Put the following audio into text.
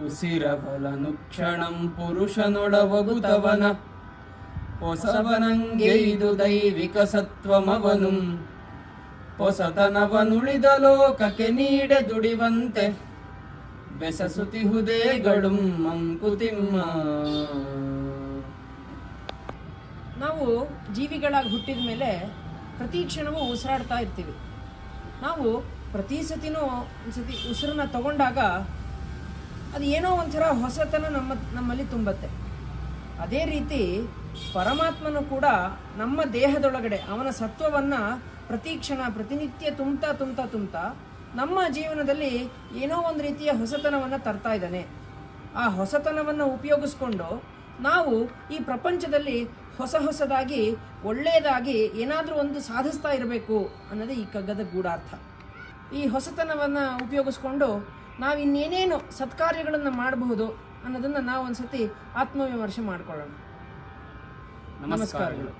ಉಸಿರವಲನುಕ್ಷಣಂ ಪುರುಷನೊಳವಗುತವನ ಹೊಸವನಂಗೆಯ್ದು ದೈವಿಕ ಸತ್ವಮವನು ಹೊಸತನವನುಳಿದ ಲೋಕಕ್ಕೆ ನೀಡೆ ದುಡಿವಂತೆ ಬೆಸಸುತಿಹುದೇಗಳು ಮಂಕುತಿಮ್ಮ. ನಾವು ಜೀವಿಗಳಾಗಿ ಹುಟ್ಟಿದ ಮೇಲೆ ಪ್ರತಿ ಕ್ಷಣವೂ ಉಸಿರಾಡ್ತಾ ಇರ್ತೀವಿ. ನಾವು ಪ್ರತಿ ಸತಿನೂ ಒಂದ್ಸತಿ ಉಸಿರನ್ನ ತಗೊಂಡಾಗ ಅದು ಏನೋ ಒಂಥರ ಹೊಸತನ ನಮ್ಮಲ್ಲಿ ತುಂಬತ್ತೆ. ಅದೇ ರೀತಿ ಪರಮಾತ್ಮನು ಕೂಡ ನಮ್ಮ ದೇಹದೊಳಗಡೆ ಅವನ ಸತ್ವವನ್ನು ಪ್ರತಿ ಕ್ಷಣ ಪ್ರತಿನಿತ್ಯ ತುಂಬ್ತಾ ನಮ್ಮ ಜೀವನದಲ್ಲಿ ಏನೋ ಒಂದು ರೀತಿಯ ಹೊಸತನವನ್ನು ತರ್ತಾ ಇದ್ದಾನೆ. ಆ ಹೊಸತನವನ್ನು ಉಪಯೋಗಿಸ್ಕೊಂಡು ನಾವು ಈ ಪ್ರಪಂಚದಲ್ಲಿ ಹೊಸದಾಗಿ ಒಳ್ಳೆಯದಾಗಿ ಏನಾದರೂ ಒಂದು ಸಾಧಿಸ್ತಾ ಇರಬೇಕು ಅನ್ನೋದೇ ಈ ಕಗ್ಗದ ಗೂಢಾರ್ಥ. ಈ ಹೊಸತನವನ್ನು ಉಪಯೋಗಿಸ್ಕೊಂಡು ನಾವು ಇನ್ನೇನೇನು ಸತ್ಕಾರ್ಯಗಳನ್ನು ಮಾಡಬಹುದು ಅನ್ನೋದನ್ನು ನಾವು ಒಂದು ಸತಿ ಆತ್ಮವಿಮರ್ಶೆ ಮಾಡಿಕೊಳ್ಳೋಣ. ನಮಸ್ಕಾರಗಳು.